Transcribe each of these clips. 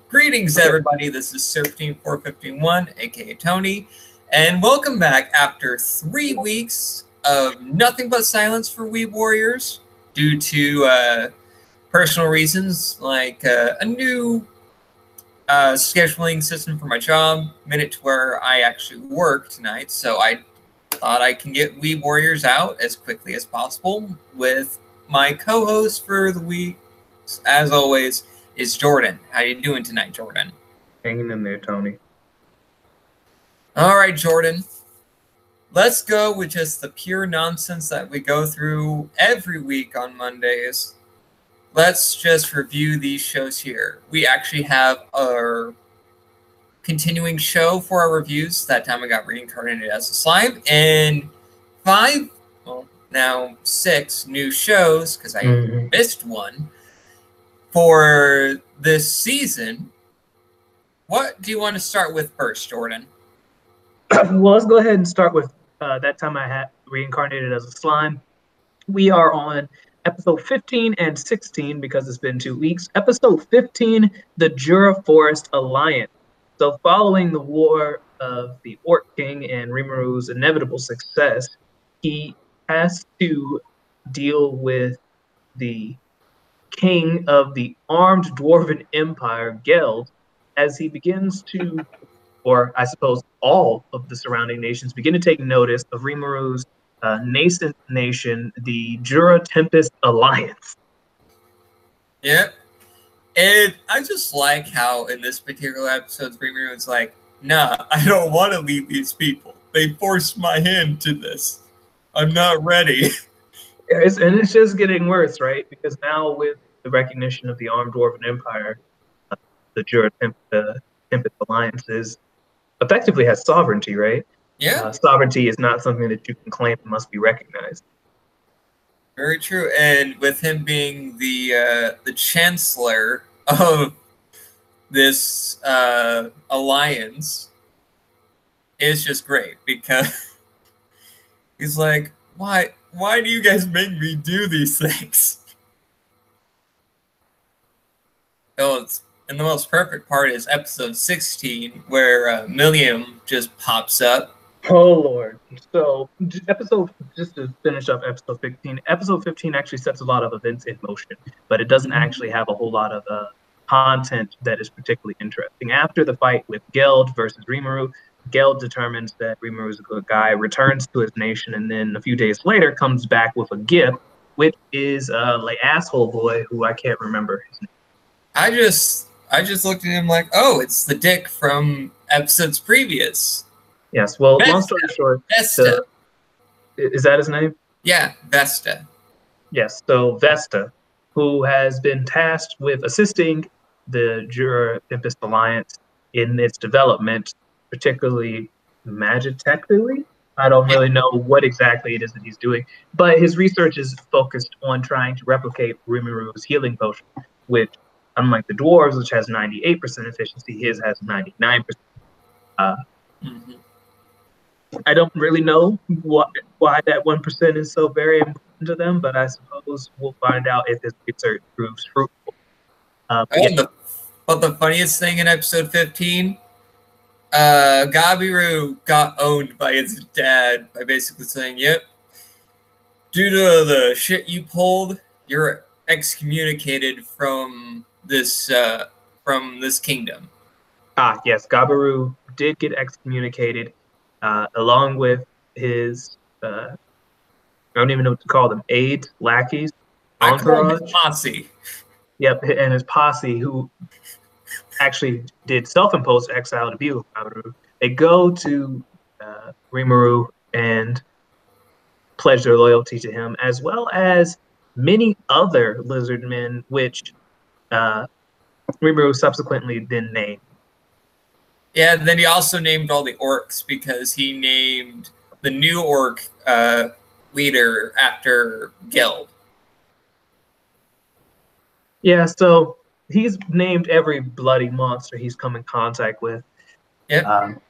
Greetings, everybody. This is Serpentine451, aka Tony, and welcome back after 3 weeks of nothing but silence for Weeb Warriors due to personal reasons like a new scheduling system for my job, made it to where I actually work tonight, so I thought I can get Weeb Warriors out as quickly as possible with my co-host for the week, as always, is Jordan. How you doing tonight, Jordan? Hanging in there, Tony. All right, Jordan. Let's go with just the pure nonsense that we go through every week on Mondays. Let's just review these shows here. We actually have our continuing show for our reviews. That time I got reincarnated as a slime. And 6 new shows, because I missed one, for this season. What do you want to start with first, Jordan? Well, let's go ahead and start with that time I had reincarnated as a slime. We are on episode 15 and 16 because it's been 2 weeks. Episode 15, the Jura Forest Alliance. So following the war of the Orc King and Rimuru's inevitable success, he has to deal with the king of the armed dwarven empire, Geld, as he begins to, or I suppose all of the surrounding nations, begin to take notice of Rimuru's nascent nation, the Jura Tempest Alliance. Yep. And I just like how in this particular episode, Rimuru is like, nah, I don't want to lead these people. They forced my hand to this. I'm not ready. And it's just getting worse, right? Because now with the recognition of the armed dwarven empire, the Jura Tempest Alliance effectively has sovereignty, right? Yeah. Sovereignty is not something that you can claim; it must be recognized. Very true. And with him being the chancellor of this alliance, it's just great because he's like, why do you guys make me do these things? Oh, and the most perfect part is episode 16, where Milliam just pops up. Oh, Lord. So, just to finish up episode 15, episode 15 actually sets a lot of events in motion, but it doesn't actually have a whole lot of content that is particularly interesting. After the fight with Geld versus Rimuru, Geld determines that Rimuru is a good guy, returns to his nation, and then a few days later comes back with a gift, which is like asshole boy, who I can't remember his name. I just looked at him like, oh, it's the dick from episodes previous. Yes, well, Vesta. Long story short, Vesta. Is that his name? Yeah, Vesta. Yes, so Vesta, who has been tasked with assisting the Jura Tempest Alliance in its development, particularly magitechnically. I don't really know what exactly it is that he's doing, but his research is focused on trying to replicate Rimuru's healing potion, which, unlike the dwarves, which has 98% efficiency, his has 99%. I don't really know why that 1% is so very important to them, but I suppose we'll find out if his research proves fruitful. But the funniest thing in episode 15, Gabiru got owned by his dad by basically saying, yep, due to the shit you pulled, you're excommunicated from this kingdom. Ah, yes, Gabiru did get excommunicated, along with his, I don't even know what to call them, aides, lackeys, entourage. His posse. Yep, and his posse, who actually did self-imposed exile to be with Gabiru. They go to Rimuru and pledge their loyalty to him, as well as many other lizard men, which Rimuru subsequently then named. Yeah, and then he also named all the orcs because he named the new orc leader after Geld. Yeah, so he's named every bloody monster he's come in contact with. Yep.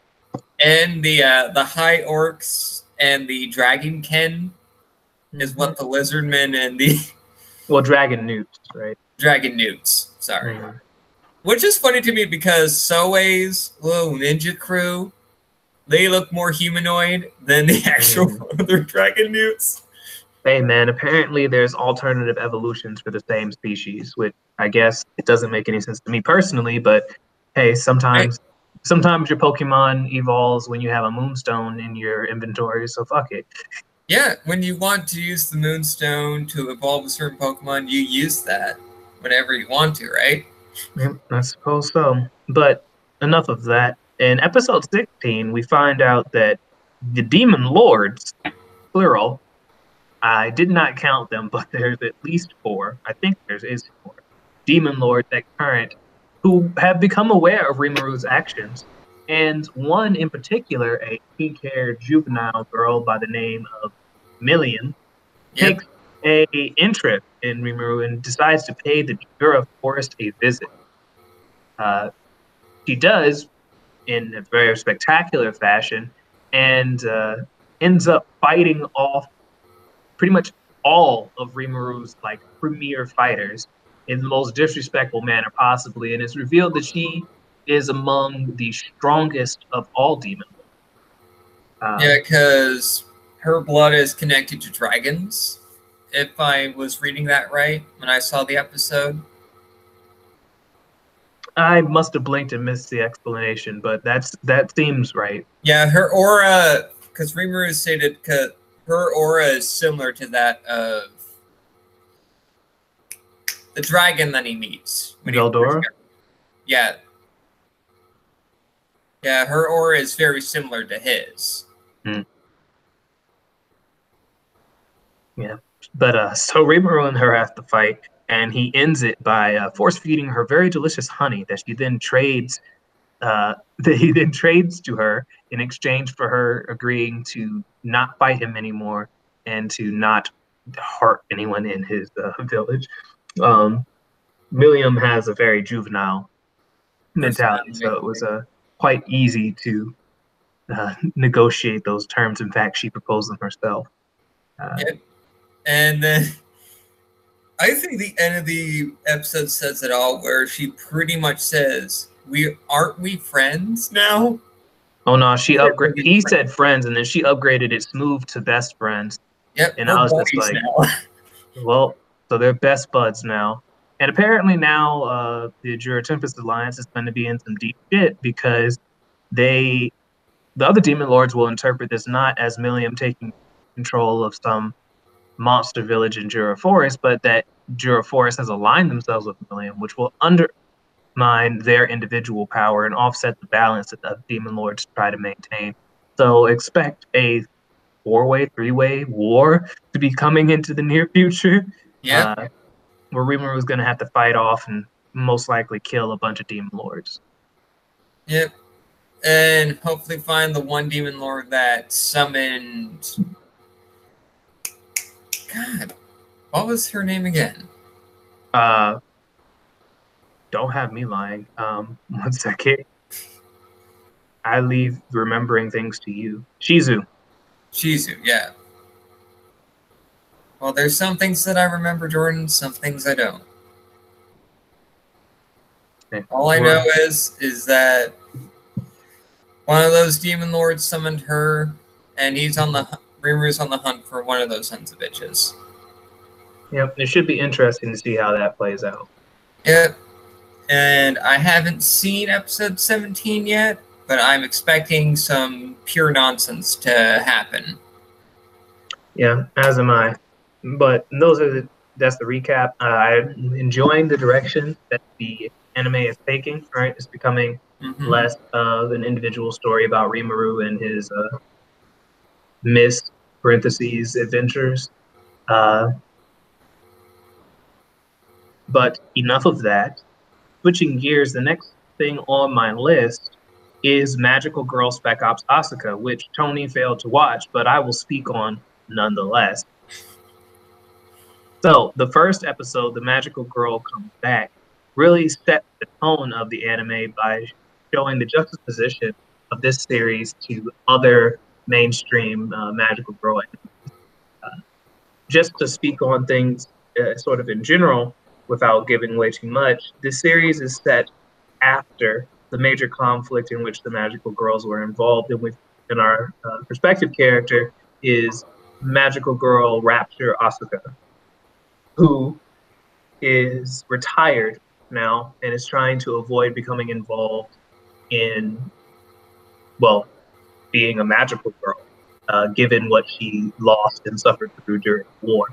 And the high orcs and the dragonkin is what the lizardmen and the dragon newts, right? Dragon newts, sorry. which is funny to me because Soei's little ninja crew, they look more humanoid than the actual other dragon newts. Hey man, apparently there's alternative evolutions for the same species, which I guess it doesn't make any sense to me personally, but hey, sometimes your Pokemon evolves when you have a Moonstone in your inventory, so fuck it. Yeah, when you want to use the Moonstone to evolve a certain Pokemon, you use that whenever you want to, right? Yep, I suppose so. But enough of that. In episode 16, we find out that the Demon Lords, plural, I did not count them, but there's at least four. I think there is four Demon Lords at current who have become aware of Rimuru's actions. And one in particular, a pink-haired juvenile girl by the name of Million, takes a interest in Rimuru and decides to pay the Jura Forest a visit. She does in a very spectacular fashion and ends up fighting off pretty much all of Rimuru's like premier fighters in the most disrespectful manner possibly, and it's revealed that she is among the strongest of all demons. Yeah, because her blood is connected to dragons. If I was reading that right when I saw the episode. I must have blinked and missed the explanation, but that seems right. Yeah, her aura, because Rimuru stated her aura is similar to that of the dragon that he meets. Veldora? Yeah. Yeah, her aura is very similar to his. Yeah. But so Rimuru and her have to fight, and he ends it by force feeding her very delicious honey that she then trades that he then trades to her in exchange for her agreeing to not fight him anymore and to not hurt anyone in his village. Milliam has a very juvenile mentality, so it was quite easy to negotiate those terms. In fact, she proposed them herself. Yep. And then I think the end of the episode says it all, where she pretty much says, aren't we friends now? Oh no, she upgraded. He said friends, and then she upgraded it smooth to best friends. Yep, and I was just like, well, so they're best buds now. And apparently now the Jura Tempest Alliance is going to be in some deep shit because the other Demon Lords will interpret this not as Milliam taking control of some monster village in Jura Forest, but that Jura Forest has aligned themselves with Milliam, which will undermine their individual power and offset the balance that the Demon Lords try to maintain. So expect a four-way, three-way war to be coming into the near future. Yeah. Where Rimuru is going to have to fight off and most likely kill a bunch of Demon Lords. Yep. And hopefully find the one Demon Lord that summoned... God, what was her name again? Don't have me lying. 1 second. I leave remembering things to you. Shizu, yeah. Well, there's some things that I remember, Jordan, some things I don't. Okay. All I know is that one of those Demon Lords summoned her, and Rimuru's on the hunt for one of those sons of bitches. Yep, it should be interesting to see how that plays out. Yep. And I haven't seen episode 17 yet, but I'm expecting some pure nonsense to happen. Yeah, as am I. But that's the recap. I'm enjoying the direction that the anime is taking, right? It's becoming less of an individual story about Rimuru and his adventures. But enough of that. Switching gears, the next thing on my list is Magical Girl Spec Ops Asuka, which Tony failed to watch, but I will speak on nonetheless. So the first episode, The Magical Girl Comes Back, really set the tone of the anime by showing the juxtaposition of this series to other mainstream Magical Girl animes. Just to speak on things sort of in general, without giving away too much, this series is set after the major conflict in which the magical girls were involved. And our perspective character is magical girl Rapture Asuka, who is retired now and is trying to avoid becoming involved in, well, being a magical girl, given what she lost and suffered through during the war.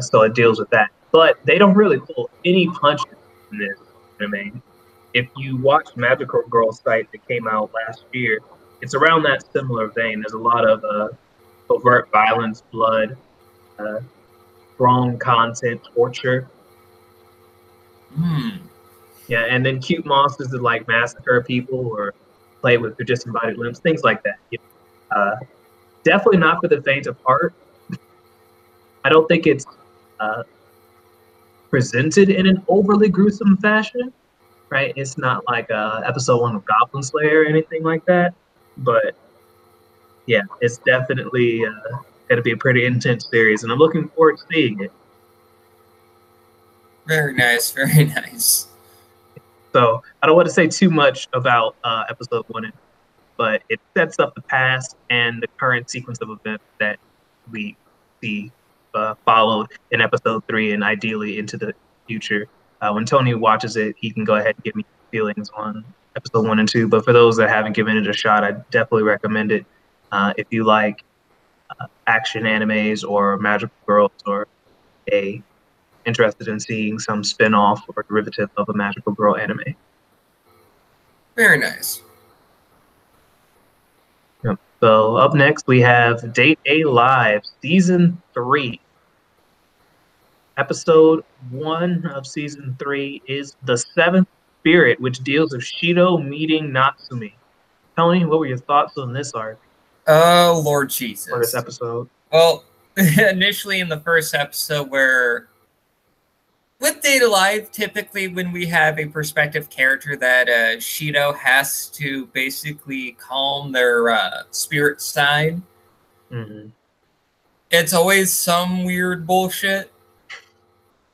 So it deals with that. But they don't really pull any punches in this. I mean, if you watch Magical Girl site that came out last year, it's around that similar vein. There's a lot of overt violence, blood, wrong content, torture. Yeah, and then cute monsters that like massacre people or play with their disembodied limbs, things like that. Definitely not for the faint of heart. I don't think it's presented in an overly gruesome fashion, right? It's not like episode 1 of Goblin Slayer or anything like that. But yeah, it's definitely going to be a pretty intense series, and I'm looking forward to seeing it. Very nice, very nice. So I don't want to say too much about episode 1, but it sets up the past and the current sequence of events that we see followed in episode 3 and ideally into the future. When Tony watches it, he can go ahead and give me feelings on episode 1 and 2. But for those that haven't given it a shot, I definitely recommend it. If you like action animes or magical girls or interested in seeing some spin-off or derivative of a magical girl anime. Very nice. Yep. So up next we have Date A Live Season 3. Episode 1 of Season 3 is The Seventh Spirit, which deals with Shido meeting Natsumi. Tony, what were your thoughts on this arc? Oh, Lord Jesus. For this episode? Well, initially in the first episode where with Date A Live, typically when we have a perspective character that Shido has to basically calm their spirit side, it's always some weird bullshit.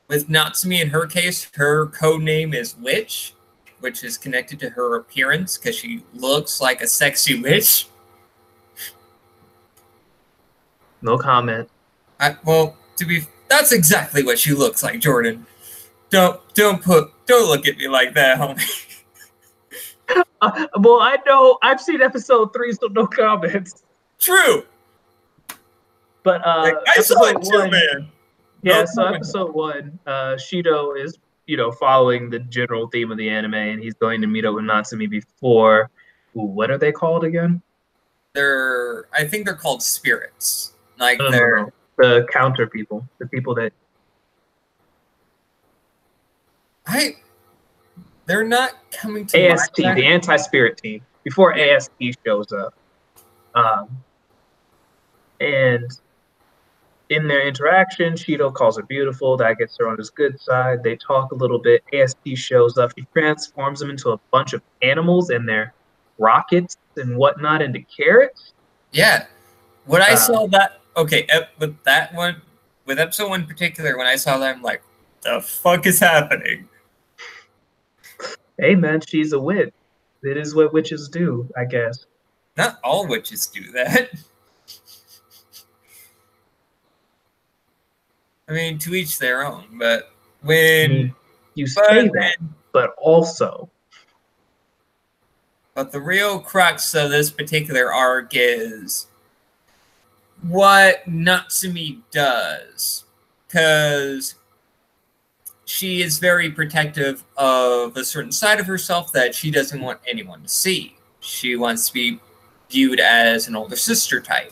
With Natsumi, in her case, her code name is Witch, which is connected to her appearance because she looks like a sexy witch. No comment. Well, that's exactly what she looks like, Jordan. Don't look at me like that, homie. Well, I know I've seen episode 3, so no comments. True. But I saw it too, man. Yeah, so episode 1, Shido is, following the general theme of the anime, and he's going to meet up with Natsumi before. Ooh, what are they called again? I think they're called spirits. Like no. The counter people, the people that. They're not coming to AST, the anti-spirit team, before AST shows up. And in their interaction, Shido calls her beautiful. That gets her on his good side. They talk a little bit. AST shows up. She transforms them into a bunch of animals and their rockets and whatnot into carrots. Yeah. When I saw that, okay, with that one, with episode 1 in particular, when I saw that, I'm like, the fuck is happening? Hey, man, she's a witch. It is what witches do, I guess. Not all witches do that. I mean, to each their own, but when you say that, but also. But the real crux of this particular arc is what Natsumi does, because she is very protective of a certain side of herself that she doesn't want anyone to see. She wants to be viewed as an older sister type.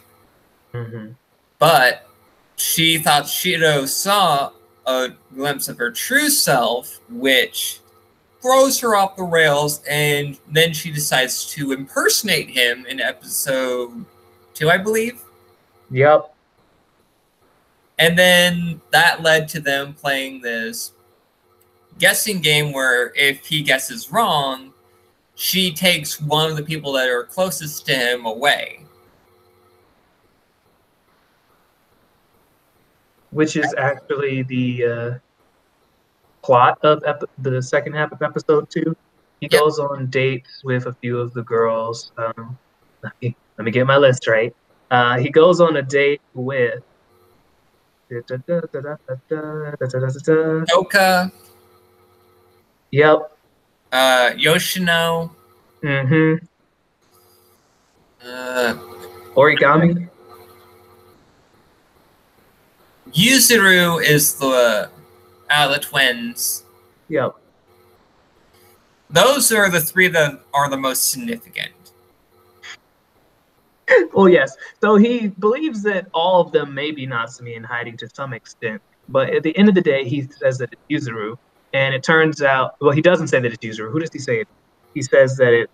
But she thought Shido saw a glimpse of her true self, which throws her off the rails, and then she decides to impersonate him in episode 2, I believe. Yep. And then that led to them playing this guessing game where if he guesses wrong, she takes one of the people that are closest to him away. Which is actually the plot of the second half of episode 2. He goes on dates with a few of the girls. Let me get my list right. He goes on a date with Toka. Yep. Yoshino. Mm-hmm. Uh, Origami. Yuzuru is the twins. Yep. Those are the 3 that are the most significant. Well, yes. So he believes that all of them may be Natsumi in hiding to some extent. But at the end of the day, he says that it's Yuzuru. And it turns out, well, he doesn't say that it's Yuzuru. Who does he say it? He says that it's...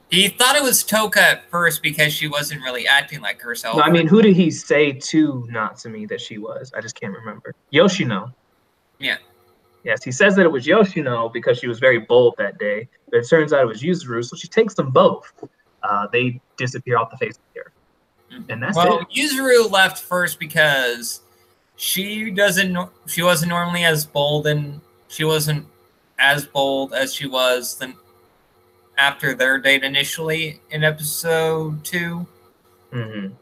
He thought it was Toka at first because she wasn't really acting like herself. No, I mean, who did he say to Natsumi that she was? I just can't remember. Yoshino. Yeah. Yes, he says that it was Yoshino because she was very bold that day. But it turns out it was Yuzuru, so she takes them both. They disappear off the face of the earth. And that's it. Yuzuru left first because she wasn't normally as bold, and she wasn't as bold as she was after their date initially in episode 2. Mm-hmm.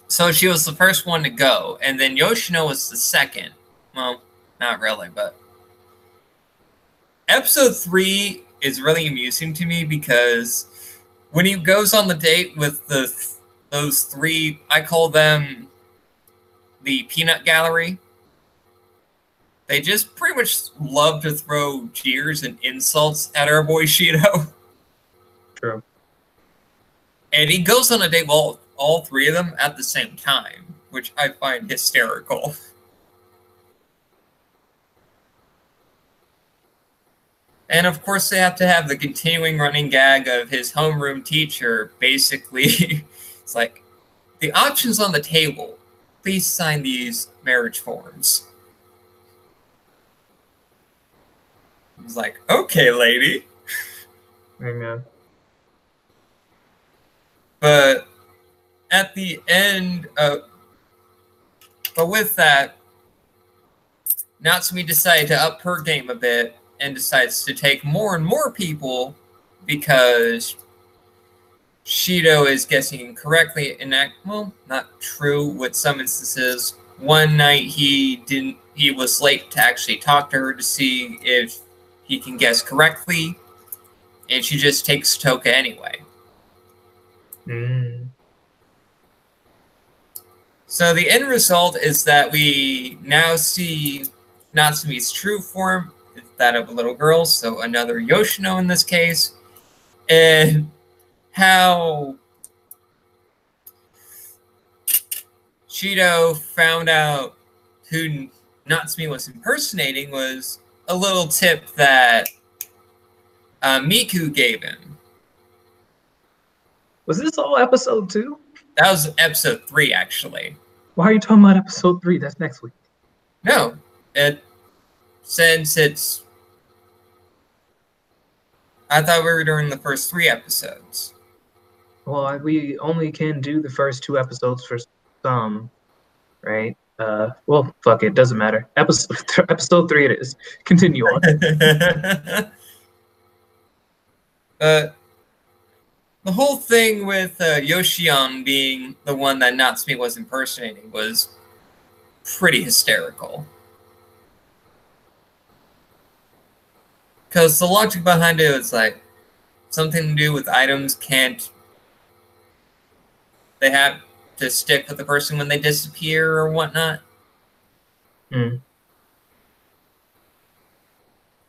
So she was the first one to go, and then Yoshino was the second. Well, not really, but episode 3 is really amusing to me because when he goes on the date with those 3, I call them the peanut gallery. They just pretty much love to throw jeers and insults at our boy Shido. True. And he goes on a date with all 3 of them at the same time, which I find hysterical. And of course, they have to have the continuing running gag of his homeroom teacher. Basically, it's like, the options on the table. Please sign these marriage forms. He's like, okay, lady. Amen. But at the end of... But with that, Natsumi decided to up her game a bit and decides to take more and more people because Shido is guessing incorrectly, and well, not true with some instances. One night he was late to actually talk to her to see if he can guess correctly, and she just takes Toka anyway. So the end result is that we now see Natsumi's true form, that of a little girl, so another Yoshino in this case, and how Shido found out who Natsumi was impersonating was a little tip that Miku gave him. Was this all episode 2? That was episode 3, actually. Why are you talking about episode 3? That's next week. No, since it's... I thought we were doing the first 3 episodes. Well, we only can do the first 2 episodes for some, right? Well, fuck it, doesn't matter. Episode 3 it is. Continue on. The whole thing with Yoshion being the one that Natsumi was impersonating was pretty hysterical. Because the logic behind it was like something to do with items they have to stick with the person when they disappear or whatnot.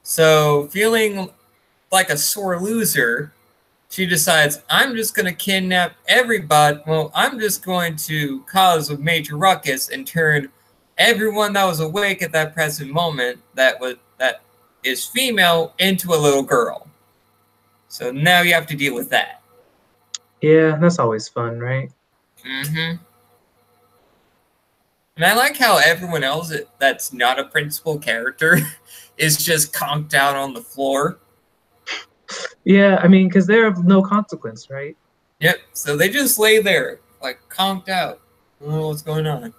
So, feeling like a sore loser, she decides, I'm just going to kidnap everybody. Well, I'm just going to cause a major ruckus and turn everyone that was awake at that present moment that is female into a little girl. So now you have to deal with that. Yeah, that's always fun, right? Mm-hmm. And I like how everyone else that's not a principal character is just conked out on the floor. Yeah, I mean, because they're of no consequence, right? Yep, so they just lay there, like, conked out. I don't know what's going on.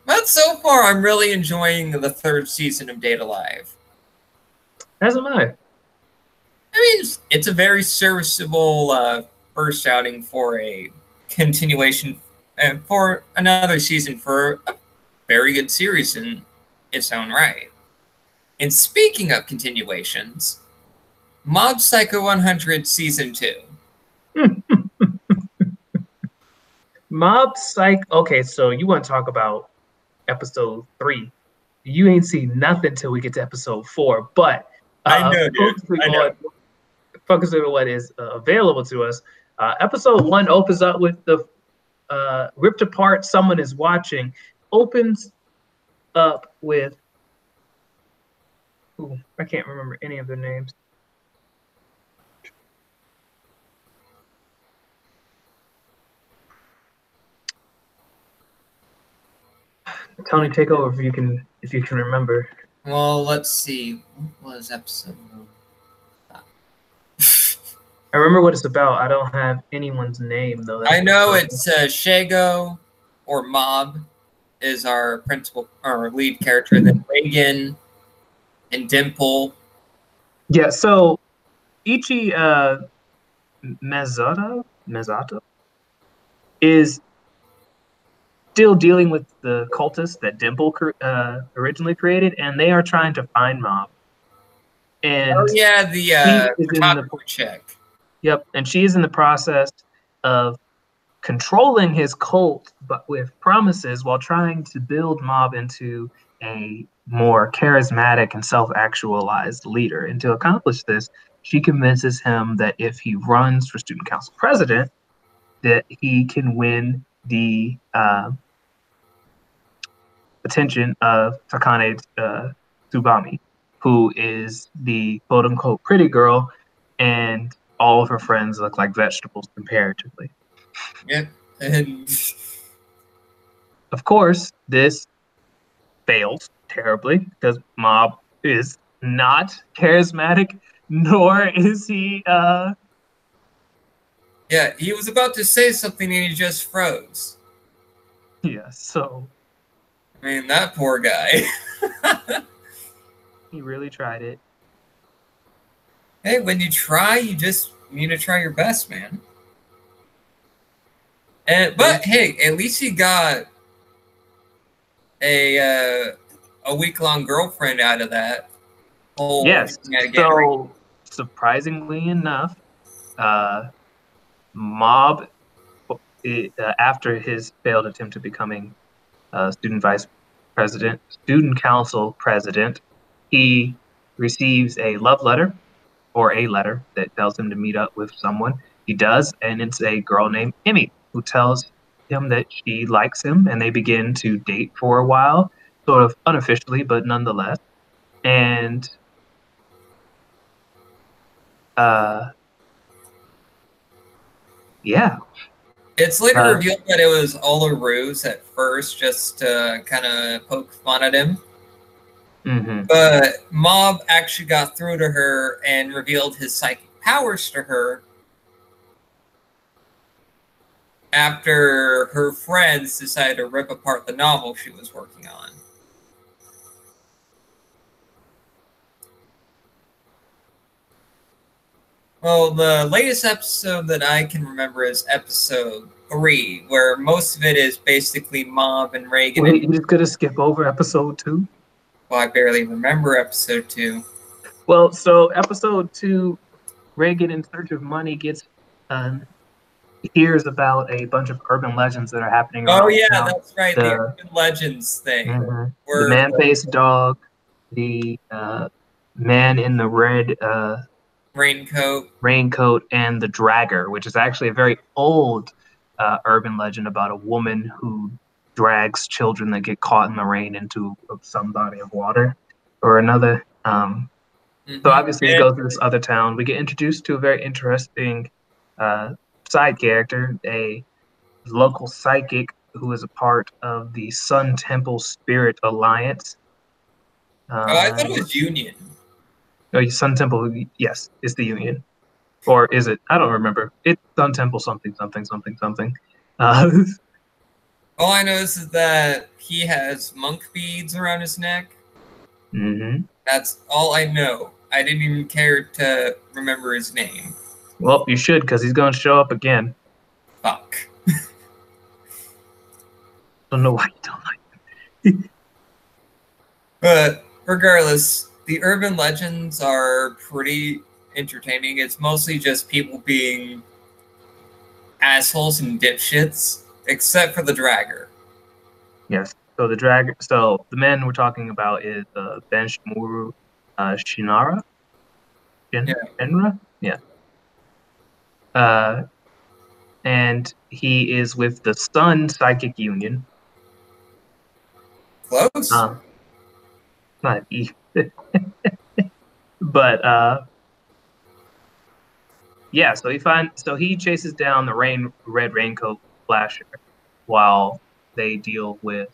But so far, I'm really enjoying the third season of Date Alive. As am I. I mean, it's a very serviceable first outing for a continuation and for another season for a very good series in its own right. And speaking of continuations, Mob Psycho 100 Season 2. Mob Psych. Okay, so you want to talk about episode 3. You ain't seen nothing till we get to episode 4. But I know, dude. I know. focusing on what is available to us, episode 1 opens up with the ripped apart someone is watching, opens up with, ooh, I can't remember any of their names. Tony, take over if you can remember. Well, let's see. What was episode? I remember what it's about. I don't have anyone's name though. I know it's Shago or Mob is our principal or lead character. Then Reagan and Dimple. Yeah. So Ichi Mezzato is still dealing with the cultists that Dimple originally created, and they are trying to find Mob. And oh yeah, the check. Yep, and she is in the process of controlling his cult, but with promises, while trying to build Mob into a more charismatic and self-actualized leader. And to accomplish this, she convinces him that if he runs for student council president, that he can win the attention of Takane Tsubami, who is the quote-unquote pretty girl, and all of her friends look like vegetables comparatively. Yep. And of course, this fails terribly because Mob is not charismatic, nor is he yeah, he was about to say something and he just froze. Yeah, so I mean, that poor guy. He really tried it. Hey, when you try, you just need to try your best, man. But hey, at least he got a week-long girlfriend out of that. Yes. So surprisingly enough, Mob, after his failed attempt at becoming student council president, he receives a love letter or a letter that tells him to meet up with someone. He does, and it's a girl named Emmy who tells him that she likes him, and they begin to date for a while, sort of unofficially, but nonetheless. And yeah. It's later revealed that it was all a ruse at first, just to kind of poke fun at him. Mm-hmm. But Mob actually got through to her and revealed his psychic powers to her after her friends decided to rip apart the novel she was working on. Well, the latest episode that I can remember is episode 3, where most of it is basically Mob and Reagan. Wait, you're gonna skip over episode 2? Well, I barely remember episode 2. Well, so episode 2, Reagan in search of money hears about a bunch of urban legends that are happening. Oh yeah, that's right, the urban legends thing. Mm-hmm. The man-faced dog, the man in the red raincoat, and the dragger, which is actually a very old urban legend about a woman who drags children that get caught in the rain into some body of water or another. So obviously we go through this other town. We get introduced to a very interesting side character, a local psychic who is a part of the Sun Temple Spirit Alliance. I thought it was Union. Oh, Sun Temple, yes, is the Union. Or is it? I don't remember. It's Sun Temple something. All I know is that he has monk beads around his neck. Mm-hmm. That's all I know. I didn't even care to remember his name. Well, you should, because he's going to show up again. Fuck. Don't know why you don't like him. But regardless, the urban legends are pretty entertaining. It's mostly just people being assholes and dipshits, except for the dragger. Yes. So the man we're talking about is Ben Shimuru Shinara. Shinra? Yeah. And he is with the Sun Psychic Union. Close. Not E. But yeah, so he chases down the red raincoat flasher while they deal with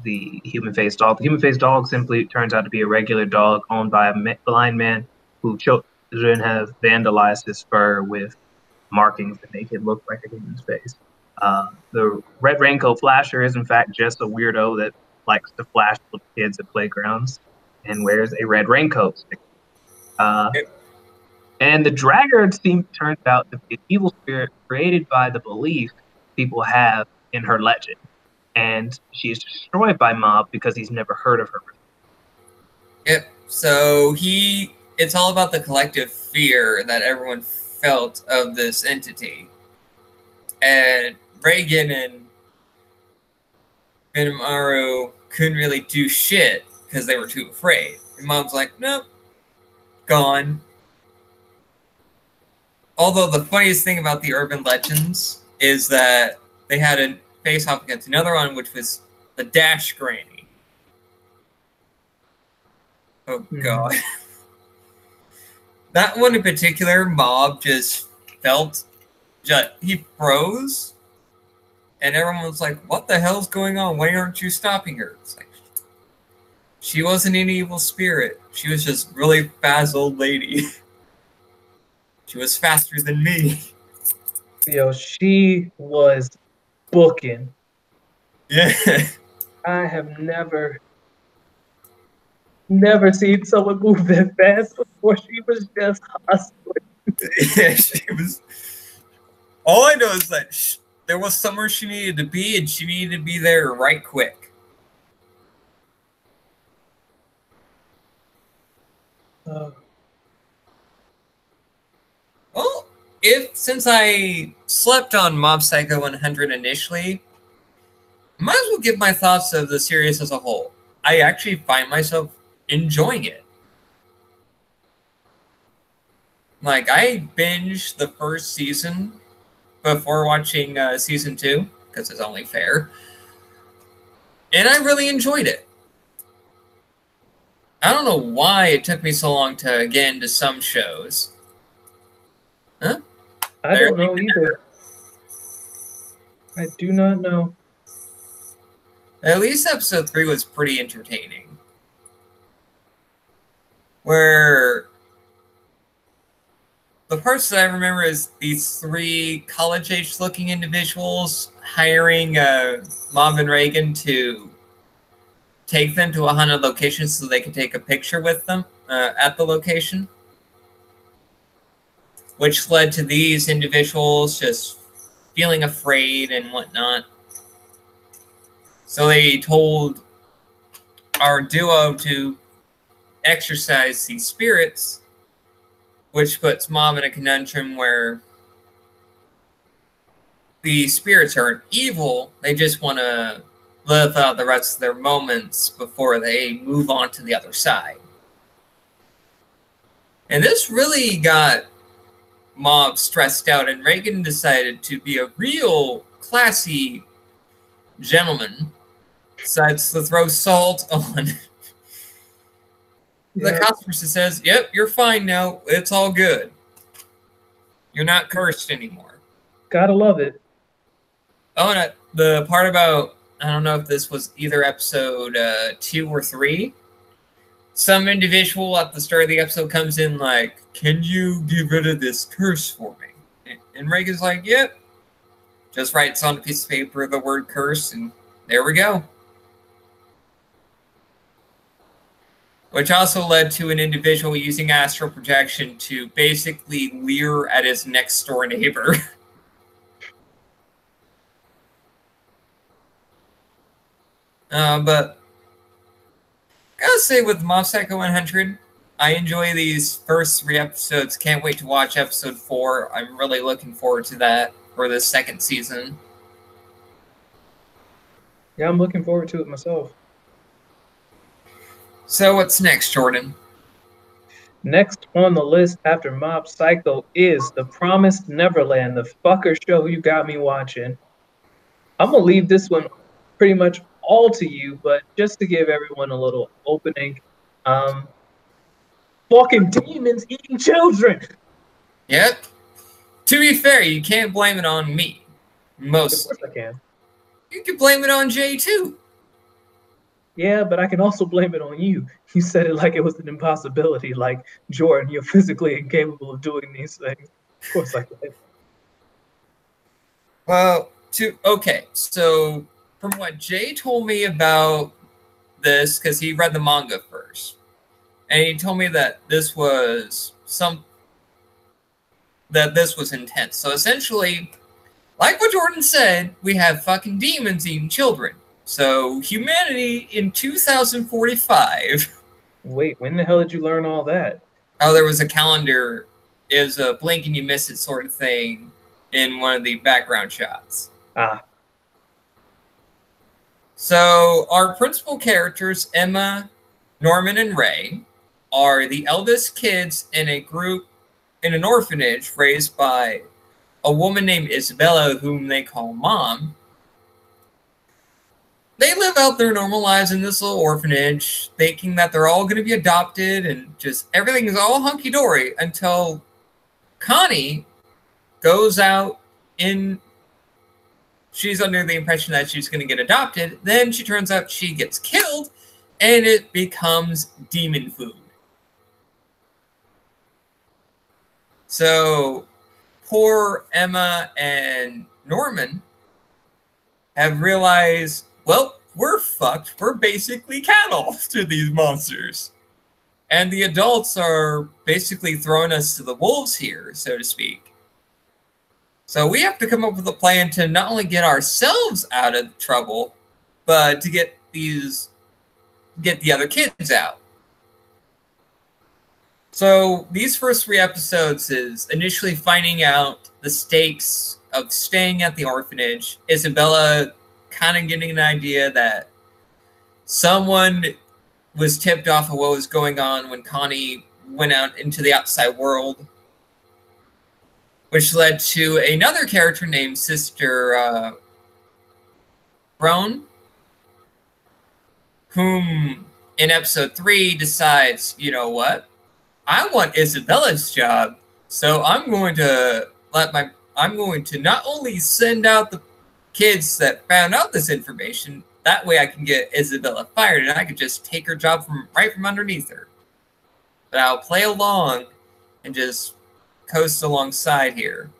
the human face dog. The human face dog simply turns out to be a regular dog owned by a blind man who children have vandalized his fur with markings that make it look like a human's face. The red raincoat flasher is in fact just a weirdo that likes to flash little kids at playgrounds and wears a red raincoat. And the Draggard turns out to be an evil spirit created by the belief people have in her legend. And she is destroyed by Mob because he's never heard of her. Yep. So it's all about the collective fear that everyone felt of this entity. And Reagan and Benimaru couldn't really do shit because they were too afraid. And Mob's like, nope, gone. Although the funniest thing about the urban legends is that they had a face-off against another one, which was the Dash Granny. Oh, God. That one in particular, Mob just felt... he froze, and everyone was like, what the hell's going on? Why aren't you stopping her? It's like, she wasn't an evil spirit. She was just really fast old lady. She was faster than me. Yo, she was booking. Yeah. I have never seen someone move that fast before. She was just hustling. Yeah, she was. All I know is that there was somewhere she needed to be, and she needed to be there right quick. Well, since I slept on Mob Psycho 100 initially, I might as well give my thoughts of the series as a whole. I actually find myself enjoying it. Like, I binged the first season before watching season 2, because it's only fair. And I really enjoyed it. I don't know why it took me so long to get into some shows. Huh? I don't know either. I do not know. At least episode 3 was pretty entertaining. Where the parts that I remember is these 3 college-age looking individuals hiring Mom and Reagan to take them to a haunted location so they could take a picture with them at the location. Which led to these individuals just feeling afraid and whatnot. So they told our duo to exorcise these spirits, which puts Mom in a conundrum where the spirits aren't evil, they just want to live out the rest of their moments before they move on to the other side. And this really got Mob stressed out, and Reagan decided to be a real classy gentleman, decides to throw salt on the cosmos and says, yep, you're fine now. It's all good. You're not cursed anymore. Gotta love it. Oh, and the part about, I don't know if this was either episode 2 or 3, some individual at the start of the episode comes in like, can you get rid of this curse for me? And Reagan's like, yep. Just writes on a piece of paper the word curse, and there we go. Which also led to an individual using astral projection to basically leer at his next door neighbor. But I gotta say, with Mob Psycho 100, I enjoy these first 3 episodes. Can't wait to watch episode 4. I'm really looking forward to that for the second season. Yeah, I'm looking forward to it myself. So what's next, Jordan? Next on the list after Mob Psycho is The Promised Neverland, the fucker show you got me watching. I'm going to leave this one pretty much all to you, but just to give everyone a little opening, fucking demons eating children. Yep. To be fair, you can't blame it on me. Mostly. Of course I can. You can blame it on Jay, too. Yeah, but I can also blame it on you. You said it like it was an impossibility, like, Jordan, you're physically incapable of doing these things. Of course I can. Well, okay, so from what Jay told me about this, because he read the manga first, and he told me that this was intense. So essentially, like what Jordan said, we have fucking demons eating children. So humanity in 2045. Wait, when the hell did you learn all that? Oh, there was a calendar. It was a blink and you miss it sort of thing in one of the background shots. Ah. So our principal characters, Emma, Norman, and Ray, are the eldest kids in a group in an orphanage raised by a woman named Isabella, whom they call Mom. They live out their normal lives in this little orphanage, thinking that they're all going to be adopted and just everything is all hunky-dory until Connie goes out in... She's under the impression that she's going to get adopted. Then she turns out she gets killed, and it becomes demon food. So poor Emma and Norman have realized, well, we're fucked. We're basically cattle to these monsters. And the adults are basically throwing us to the wolves here, so to speak. So we have to come up with a plan to not only get ourselves out of trouble, but to get the other kids out. So these first 3 episodes is initially finding out the stakes of staying at the orphanage. Isabella kind of getting an idea that someone was tipped off of what was going on when Connie went out into the outside world, which led to another character named Sister Roan, whom in episode 3 decides, you know what? I want Isabella's job, so I'm going to not only send out the kids that found out this information, that way I can get Isabella fired and I could just take her job right from underneath her. But I'll play along and just coast alongside here.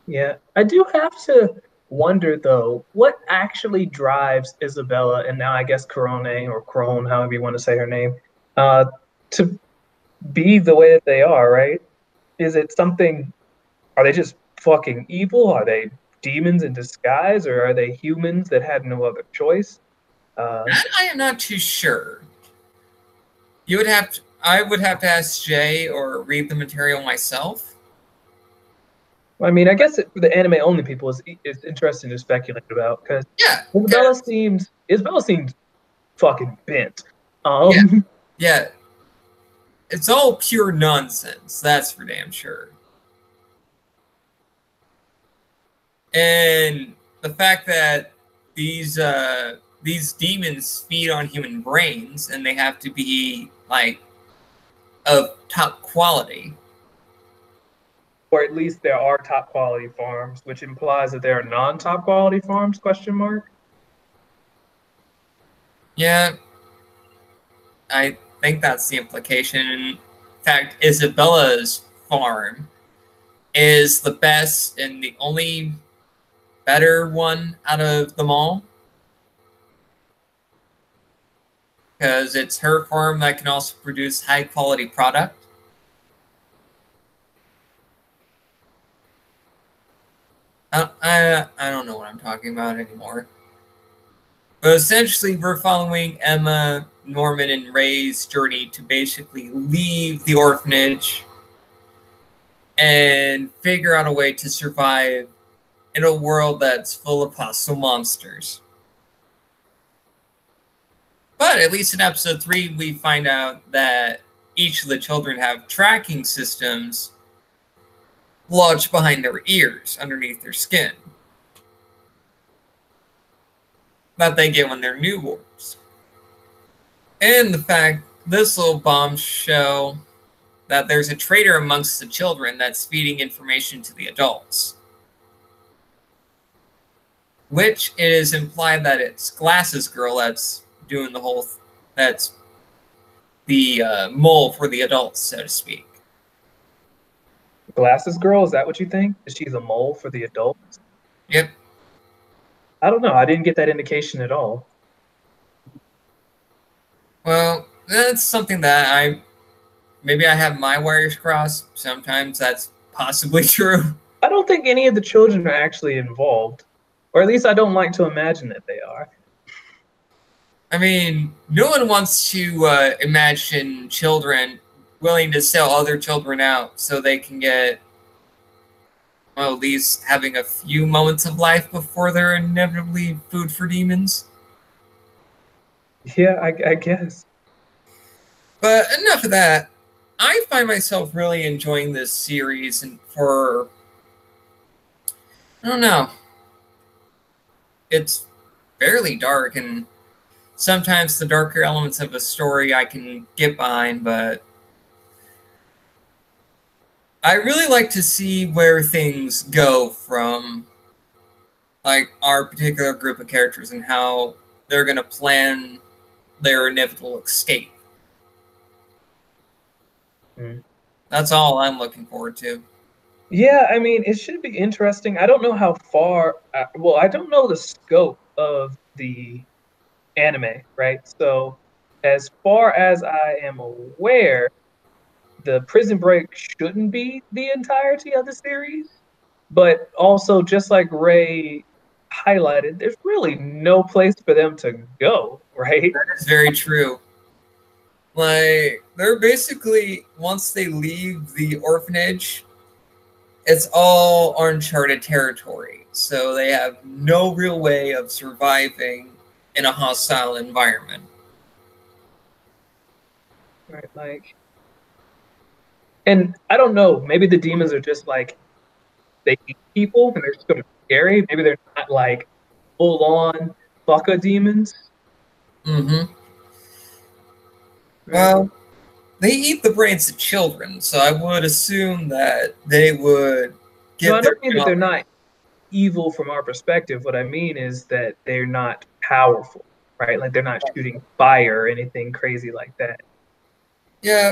Yeah, I do have to wonder though, what actually drives Isabella, and now I guess Corone or Crone, however you want to say her name, to be the way that they are, right? Is it something, are they just fucking evil? Are they demons in disguise, or are they humans that had no other choice? I am not too sure. I would have to ask Jay or read the material myself. I mean, I guess for the anime only people is interesting to speculate about, because Isabella seems fucking bent. Yeah. It's all pure nonsense, that's for damn sure. And the fact that these demons feed on human brains and they have to be like of top quality. Or at least there are top quality farms, which implies that there are non-top quality farms, question mark? Yeah. I think that's the implication. In fact, Isabella's farm is the best and the only better one out of them all. because it's her farm that can also produce high quality product. I don't know what I'm talking about anymore. But essentially, we're following Emma, Norman, and Ray's journey to basically leave the orphanage and figure out a way to survive in a world that's full of hostile monsters. But at least in episode 3, we find out that each of the children have tracking systems lodged behind their ears, underneath their skin, that they get when they're newborns. And the fact, this little bombshell, that there's a traitor amongst the children that's feeding information to the adults. Which it is implied that it's Glasses Girl that's doing the whole, that's the mole for the adults, so to speak. Glasses Girl, is that what you think? She's a mole for the adults? Yep. I don't know. I didn't get that indication at all. Well, that's something that maybe I have my wires crossed. Sometimes that's possibly true. I don't think any of the children are actually involved. Or at least I don't like to imagine that they are. I mean, no one wants to imagine children willing to sell other children out so they can get, well, at least having a few moments of life before they're inevitably food for demons. Yeah, I guess. But enough of that. I find myself really enjoying this series, and I don't know. It's fairly dark, and sometimes the darker elements of a story I can get behind, but I really like to see where things go from, like, our particular group of characters and how they're going to plan their inevitable escape. That's all I'm looking forward to. Yeah, I mean, it should be interesting. I don't know how far, well, I don't know the scope of the anime, right? So, as far as I am aware, the Prison Break shouldn't be the entirety of the series. But also, just like Ray highlighted, there's really no place for them to go, right? That is very true. Like, they're basically, once they leave the orphanage, it's all uncharted territory. So they have no real way of surviving in a hostile environment. Right, like, and I don't know, maybe the demons are just like, they eat people and they're just sort of scary. Maybe they're not like full on baka demons. Mm-hmm. Well, they eat the brains of children, so I would assume that they would get. No, I don't mean that they're not evil from our perspective. What I mean is that they're not powerful, right? Like they're not shooting fire or anything crazy like that. Yeah.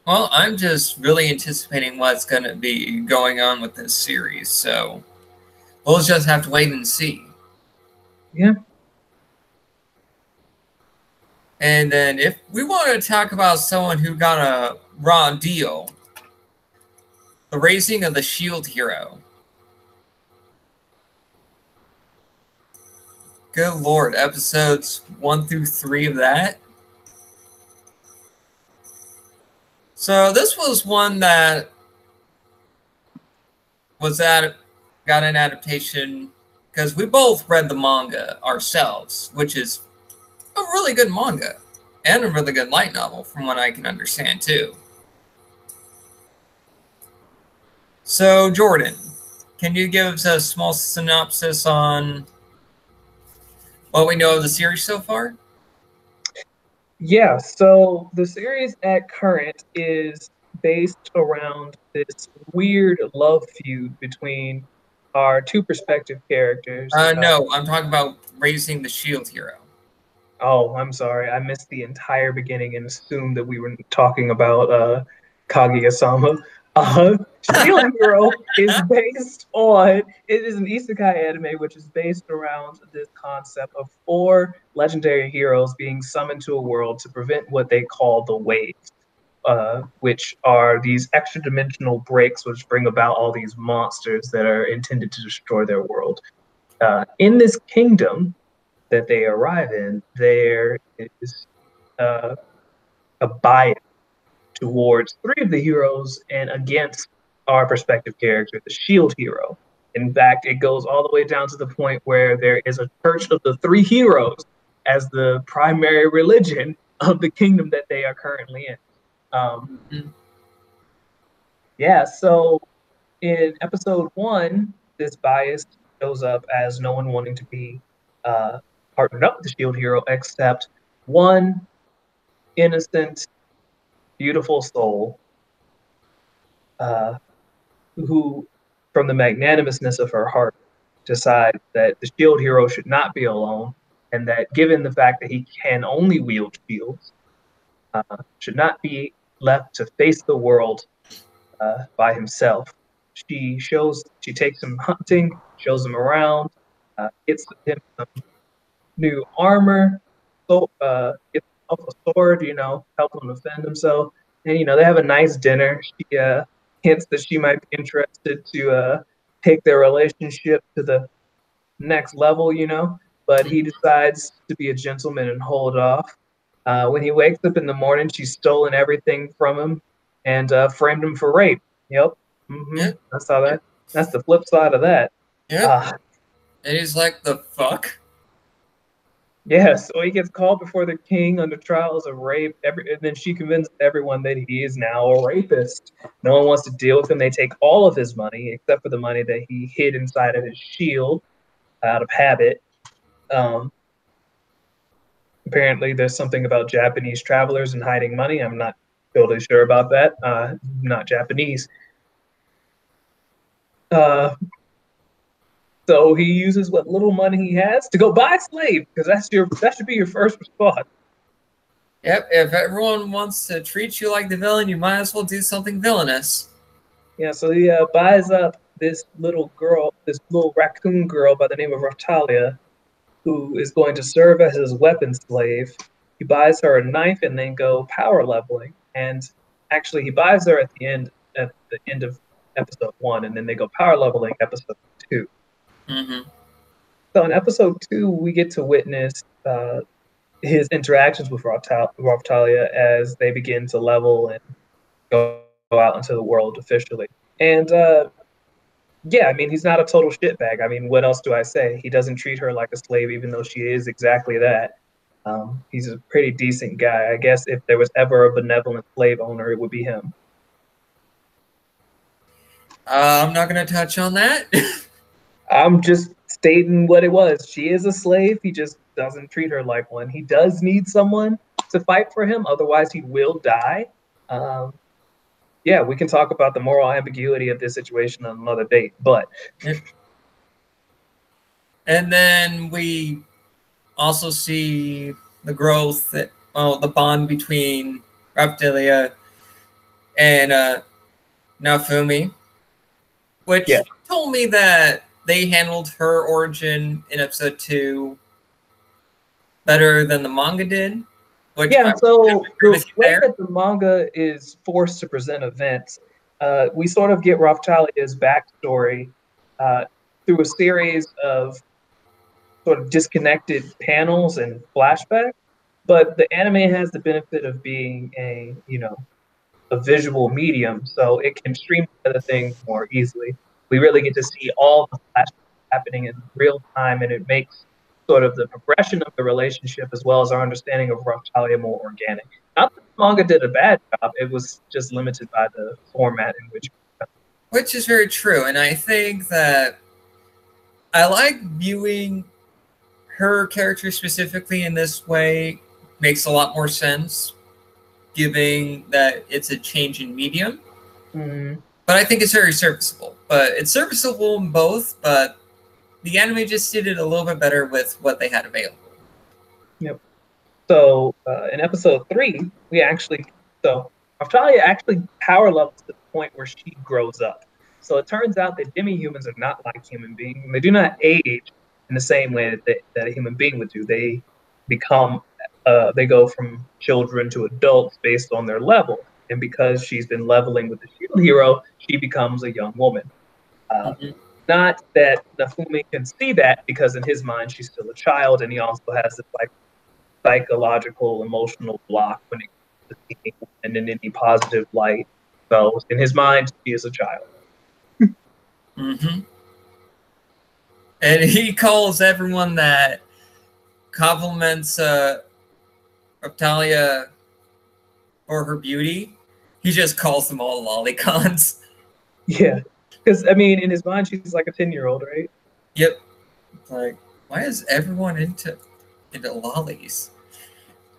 Well, I'm just really anticipating what's going to be going on with this series, so we'll just have to wait and see. Yeah. And then if we want to talk about someone who got a raw deal, the raising of the Shield Hero. Good Lord, episodes 1 through 3 of that. So this was one that got an adaptation because we both read the manga ourselves, which is a really good manga and a really good light novel from what I can understand too. So Jordan, can you give us a small synopsis on what we know of the series so far? Yeah, so the series at current is based around this weird love feud between our two perspective characters. No, I'm talking about raising the Shield Hero. Oh, I'm sorry. I missed the entire beginning and assumed that we were talking about Kaguya-sama. Shield Hero is based on, it is an isekai anime which is based around this concept of 4 legendary heroes being summoned to a world to prevent what they call the waves, which are these extra dimensional breaks which bring about all these monsters that are intended to destroy their world. In this kingdom that they arrive in, there is a bias towards 3 of the heroes and against our perspective character, the shield hero. In fact, it goes all the way down to the point where there is a church of the 3 heroes as the primary religion of the kingdom that they are currently in. Yeah, so in episode 1, this bias shows up as no one wanting to be partnered up with the shield hero except one innocent, beautiful soul who, from the magnanimousness of her heart, decides that the shield hero should not be alone, and that given the fact that he can only wield shields, should not be left to face the world by himself. She takes him hunting, shows him around, gets him some new armor, so gets off a sword, help him defend himself. And they have a nice dinner. She hints that she might be interested to take their relationship to the next level, but he decides to be a gentleman and hold off. When he wakes up in the morning, she's stolen everything from him and framed him for rape. Yep. Yep. I saw that. That's the flip side of that. Yep. And he's like, the fuck? Yeah, so he gets called before the king under trials of rape. And then she convinces everyone that he is now a rapist. No one wants to deal with him. They take all of his money, except for the money that he hid inside of his shield out of habit. Apparently, there's something about Japanese travelers and hiding money. I'm not totally sure about that. Not Japanese. So he uses what little money he has to go buy a slave, because that should be your first response. Yep, if everyone wants to treat you like the villain, you might as well do something villainous. Yeah, so he buys up this little raccoon girl by the name of Raphtalia, who is going to serve as his weapon slave. He buys her a knife and then go power leveling. And actually, he buys her at the end of episode 1, and then they go power leveling episode 2. So in episode 2, we get to witness his interactions with Raphtalia as they begin to level and go out into the world officially. And yeah, I mean, he's not a total shitbag. I mean, what else do I say? He doesn't treat her like a slave, even though she is exactly that. He's a pretty decent guy. I guess if there was ever a benevolent slave owner, it would be him. I'm not going to touch on that. I'm just stating what it was. She is a slave. He just doesn't treat her like one. He does need someone to fight for him. Otherwise, he will die. Yeah, we can talk about the moral ambiguity of this situation on another date. But and then we also see the growth, the bond between Raphtalia and Naofumi, which told me that they handled her origin in episode 2 better than the manga did. Yeah, so the way that the manga is forced to present events, we sort of get Raphtalia's backstory through a series of sort of disconnected panels and flashbacks. But the anime has the benefit of being a visual medium, so it can stream together things more easily. We really get to see all the flashbacks happening in real time, and it makes sort of the progression of the relationship as well as our understanding of Raphtalia more organic. Not that the manga did a bad job, it was just limited by the format in which. Which is very true, and I think that I like viewing her character specifically in this way. Makes a lot more sense, given that it's a change in medium. But I think it's very serviceable. But it's serviceable in both, but the anime just did it a little bit better with what they had available. Yep. So in episode 3, Raphtalia actually power levels to the point where she grows up. So it turns out that demi-humans are not like human beings. They do not age in the same way that a human being would do. They become, they go from children to adults based on their level. And because she's been leveling with the shield hero, she becomes a young woman. Not that Nafumi can see that, because in his mind she's still a child, and he also has this like psychological, emotional block when it comes to seeing women in any positive light. So in his mind, she is a child. And he calls everyone that compliments Raphtalia for her beauty. He just calls them all lolicons. Yeah, because I mean, in his mind, she's like a 10-year-old, right? Yep. Like, why is everyone into lollies?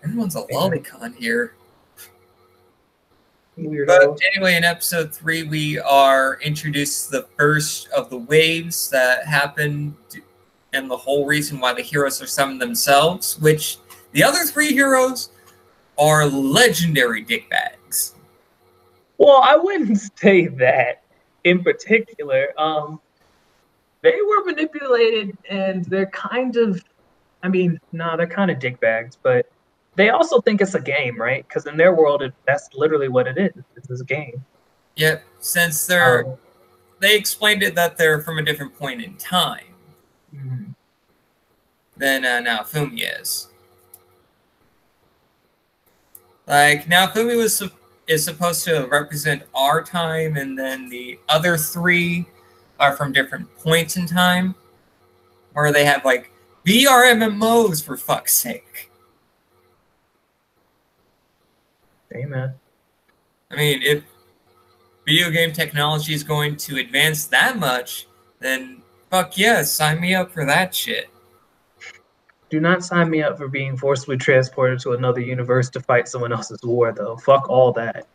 Everyone's a lolicon here. Weirdo. But anyway, in episode 3, we are introduced to the first of the waves that happened, and the whole reason why the heroes are summoned themselves, which the other 3 heroes are legendary dickbags. Well, I wouldn't say that in particular. They were manipulated, and they're kind of, I mean, no, they're kind of dickbags, but they also think it's a game, right? Because in their world, that's literally what it is. It's a game. Yep, since they explained it that they're from a different point in time than Naofumi is. Like, Naofumi is supposed to represent our time, and then the other 3 are from different points in time, where they have like VR MMOs, for fuck's sake. Amen. I mean, if video game technology is going to advance that much, then fuck yes, sign me up for that shit. Do not sign me up for being forcibly transported to another universe to fight someone else's war, though. Fuck all that.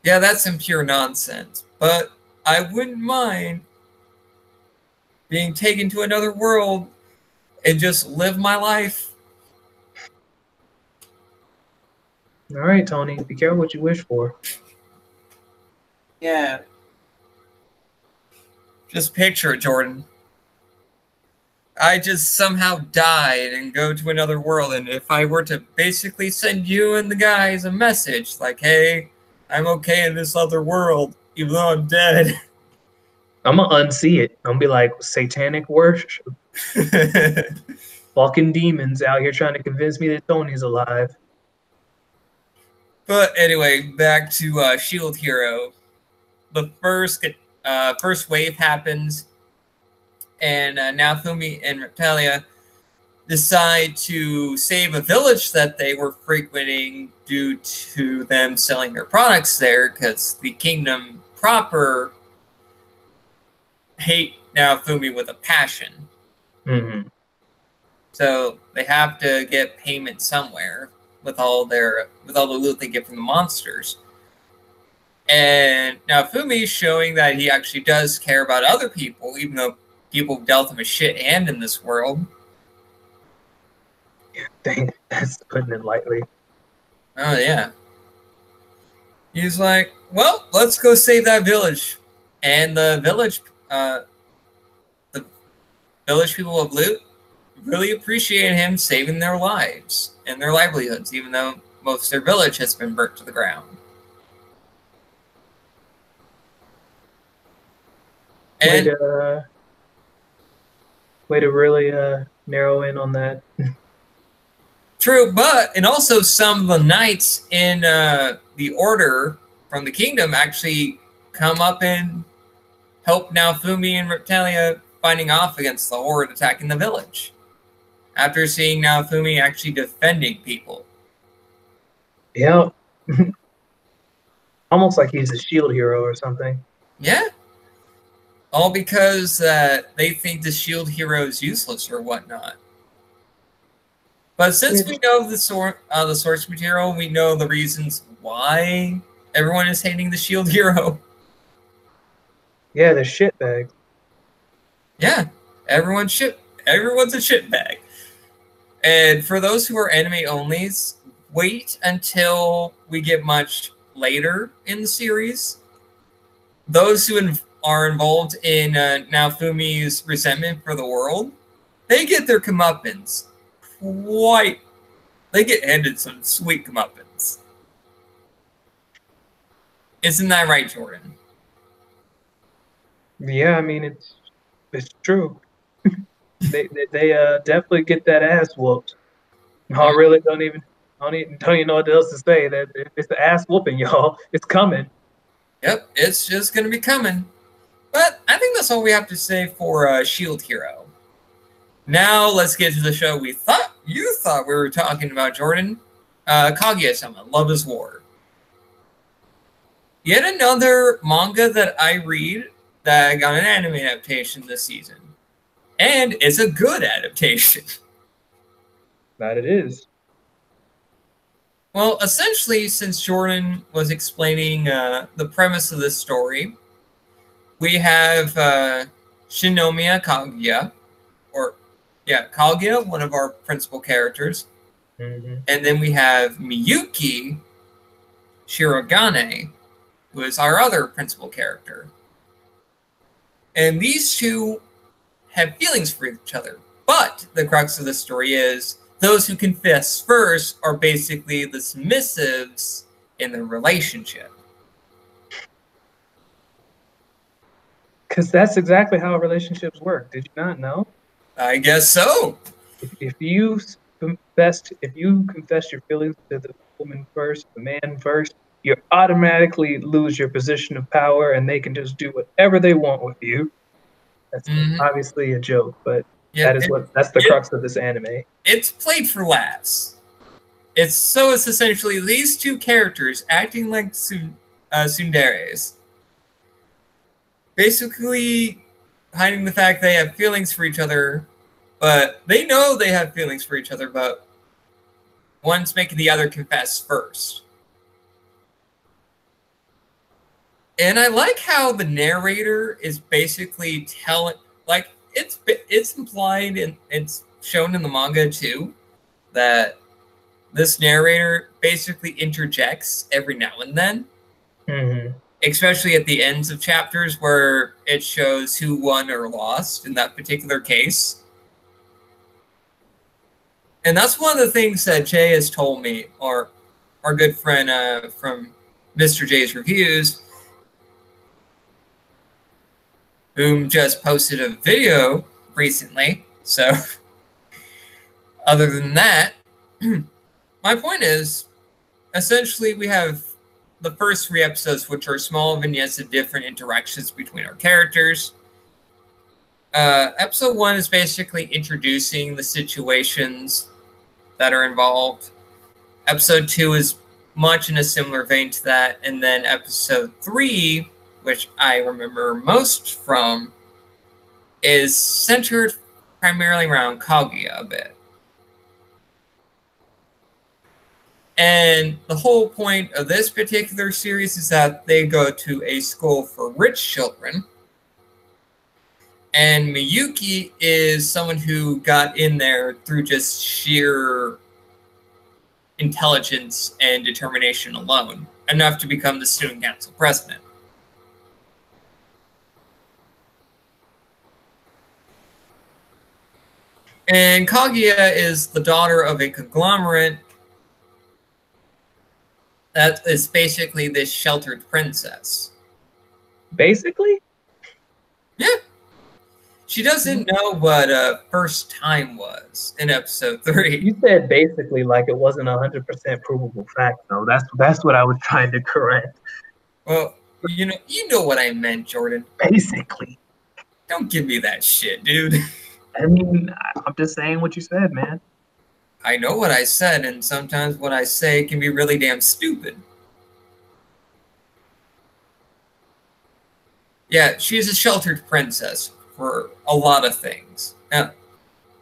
Yeah, that's some pure nonsense. But I wouldn't mind being taken to another world and just live my life. All right, Tony, be careful what you wish for. Yeah. Just picture it, Jordan. I just somehow died and go to another world, and if I were to basically send you and the guys a message like, hey, I'm okay in this other world, even though I'm dead. I'm gonna unsee it. I'm gonna be like, satanic worship. Fucking demons out here trying to convince me that Tony's alive. But anyway, back to Shield Hero. The first wave happens, and Naofumi and Raphtalia decide to save a village that they were frequenting due to them selling their products there, because the kingdom proper hate Naofumi with a passion. So they have to get payment somewhere with all the loot they get from the monsters. And Naofumi is showing that he actually does care about other people, even though people dealt him a shit hand in this world. Yeah, dang, that's putting it lightly. Oh, yeah. He's like, well, let's go save that village. And the village people of Loot really appreciate him saving their lives and their livelihoods, even though most of their village has been burnt to the ground. And way to really narrow in on that. True, and also some of the knights in the order from the kingdom actually come up and help Naofumi and Raphtalia fighting off against the horde attacking the village, after seeing Naofumi actually defending people. Yeah. Almost like he's a shield hero or something. Yeah. All because they think the shield hero is useless or whatnot. But since we know the source material, we know the reasons why everyone is hating the shield hero. Yeah, the shitbag. Yeah, everyone's a shitbag. And for those who are anime onlys, wait until we get much later in the series, those who are involved in Naofumi's resentment for the world, they get their comeuppance. They get handed some sweet comeuppance. Isn't that right, Jordan? Yeah, I mean it's true. they definitely get that ass whooped. I really don't even know what else to say. That it's the ass whooping, y'all. It's coming. Yep, it's just gonna be coming. But I think that's all we have to say for Shield Hero. Now let's get to the show you thought we were talking about, Jordan. Kaguya-sama, Love is War. Yet another manga that I read that got an anime adaptation this season. And it's a good adaptation. That it is. Well, essentially, since Jordan was explaining the premise of this story, we have Shinomiya Kaguya, Kaguya, one of our principal characters. Mm-hmm. And then we have Miyuki Shirogane, who is our other principal character. And these two have feelings for each other. But the crux of the story is those who confess first are basically the submissives in the relationship. Because that's exactly how relationships work. Did you not know? I guess so. If you confess your feelings to the woman first, the man first, you automatically lose your position of power, and they can just do whatever they want with you. That's obviously a joke, but that's the crux of this anime. It's played for laughs. It's essentially these two characters acting like tsunderes, basically hiding the fact they have feelings for each other, but they know they have feelings for each other, but one's making the other confess first. And I like how the narrator is basically telling, like, it's implied and it's shown in the manga too, that this narrator basically interjects every now and then, especially at the ends of chapters where it shows who won or lost in that particular case. And that's one of the things that Jay has told me, or our good friend from Mr. J's Reviews, whom just posted a video recently. So, other than that, my point is, essentially we have the first 3 episodes, which are small vignettes of different interactions between our characters. Episode 1 is basically introducing the situations that are involved. Episode 2 is much in a similar vein to that. And then episode 3, which I remember most from, is centered primarily around Kaguya a bit. And the whole point of this particular series is that they go to a school for rich children. And Miyuki is someone who got in there through just sheer intelligence and determination alone, enough to become the student council president. And Kaguya is the daughter of a conglomerate that is basically this sheltered princess. Basically? Yeah. She doesn't know what first time was in episode 3. You said basically like it wasn't 100% provable fact, though. That's what I was trying to correct. Well, you know what I meant, Jordan. Basically. Don't give me that shit, dude. I mean, I'm just saying what you said, man. I know what I said, and sometimes what I say can be really damn stupid. Yeah, she's a sheltered princess for a lot of things. Now,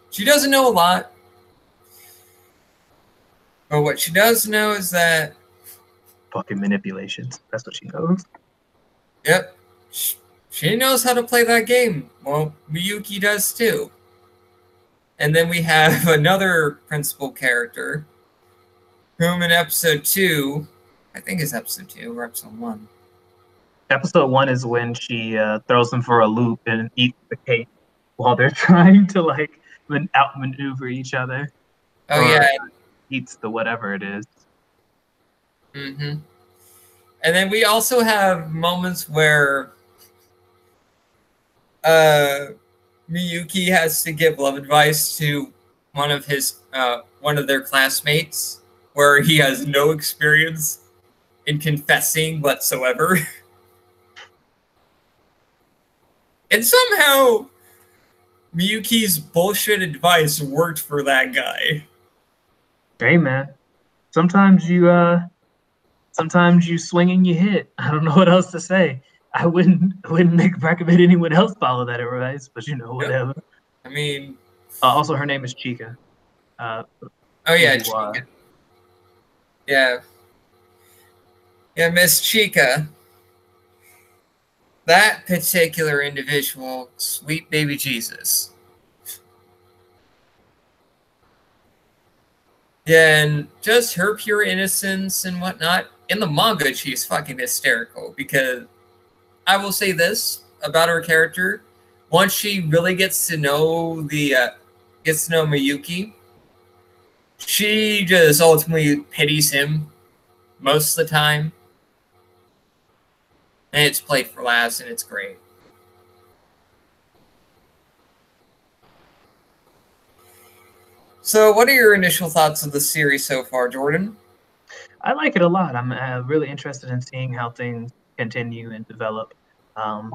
she doesn't know a lot, but what she does know is that... fucking manipulations. That's what she knows. Yep. She knows how to play that game. Well, Miyuki does too. And then we have another principal character, whom in episode 2 I think it's episode 2 or episode 1. Episode 1 is when she throws them for a loop and eats the cake while they're trying to like outmaneuver each other. Oh, or yeah. Eats the whatever it is. Mm-hmm. And then we also have moments where Miyuki has to give love advice to one of their classmates, where he has no experience in confessing whatsoever. And somehow Miyuki's bullshit advice worked for that guy. Hey man, sometimes you swing and you hit. I don't know what else to say. I wouldn't recommend anyone else follow that advice, but whatever. I mean, also her name is Chica. Oh yeah, Chica. Yeah, Miss Chica. That particular individual, sweet baby Jesus. Yeah, and just her pure innocence and whatnot. In the manga, she's fucking hysterical, because I will say this about her character: once she really gets to know Miyuki, she just ultimately pities him most of the time, and it's played for laughs, and it's great. So, what are your initial thoughts of the series so far, Jordan? I like it a lot. I'm really interested in seeing how things continue and develop. I'm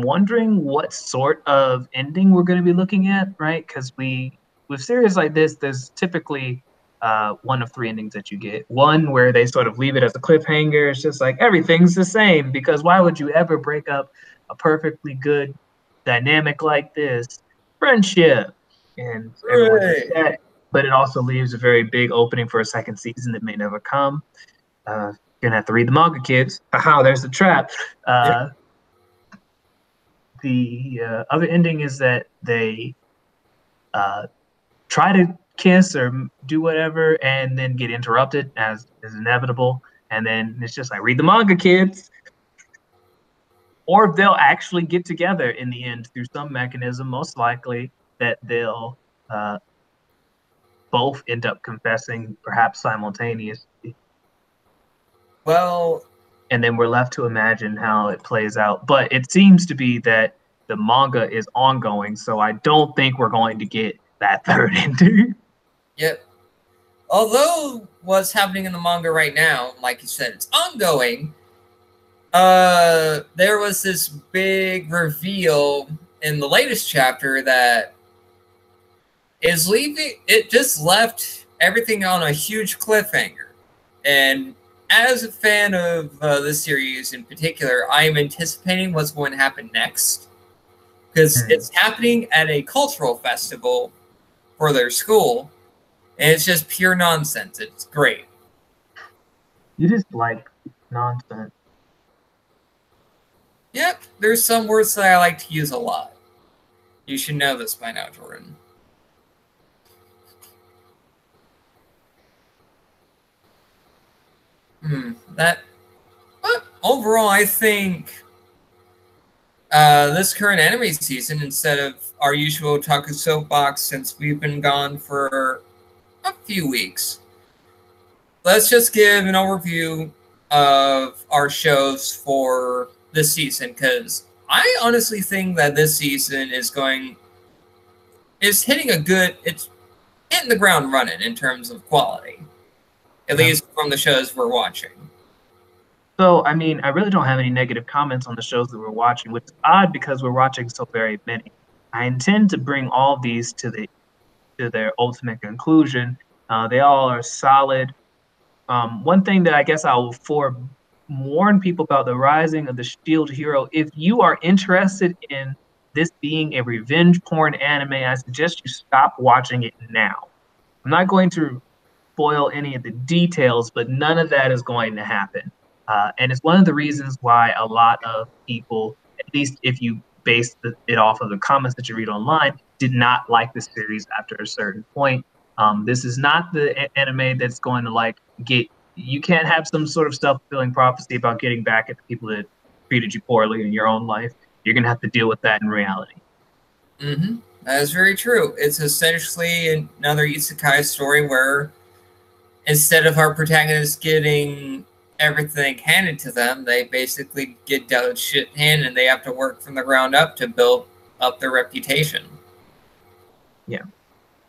wondering what sort of ending we're going to be looking at, right? Because with series like this, there's typically one of 3 endings that you get. One where they sort of leave it as a cliffhanger. It's just like everything's the same, because why would you ever break up a perfectly good dynamic like this? Friendship. And everyone does that. But it also leaves a very big opening for a second season that may never come. You're gonna have to read the manga, kids. Haha, there's the trap. Yep. The other ending is that they try to kiss or do whatever, and then get interrupted, as is inevitable. And then it's just like, read the manga, kids. Or they'll actually get together in the end through some mechanism, most likely that they'll both end up confessing, perhaps simultaneously. Well, and then we're left to imagine how it plays out. But it seems to be that the manga is ongoing, so I don't think we're going to get that third ending. Yep. Although what's happening in the manga right now, like you said, it's ongoing. There was this big reveal in the latest chapter that is leaving. It just left everything on a huge cliffhanger. And as a fan of this series in particular, I am anticipating what's going to happen next, because it's happening at a cultural festival for their school, and it's just pure nonsense. It's great. You just like nonsense. Yep, there's some words that I like to use a lot. You should know this by now, Jordan. But overall, I think this current anime season, instead of our usual Otaku Soapbox, since we've been gone for a few weeks, let's just give an overview of our shows for this season, because I honestly think that this season is hitting it's hitting the ground running in terms of quality, at least from the shows we're watching. So, I mean, I really don't have any negative comments on the shows that we're watching, which is odd because we're watching so very many. I intend to bring all of these to their ultimate conclusion. They all are solid. One thing that I guess I'll warn people about: the Rising of the Shield Hero. If you are interested in this being a revenge porn anime, I suggest you stop watching it now. I'm not going to spoil any of the details, but none of that is going to happen. And it's one of the reasons why a lot of people, at least if you base it off of the comments that you read online, did not like the series after a certain point. This is not the anime that's going to get you can't have some sort of self-fulfilling prophecy about getting back at the people that treated you poorly in your own life. You're going to have to deal with that in reality. Mm-hmm. That is very true. It's essentially another isekai story where instead of our protagonists getting everything handed to them, they basically get dealt shit in, and they have to work from the ground up to build up their reputation. Yeah.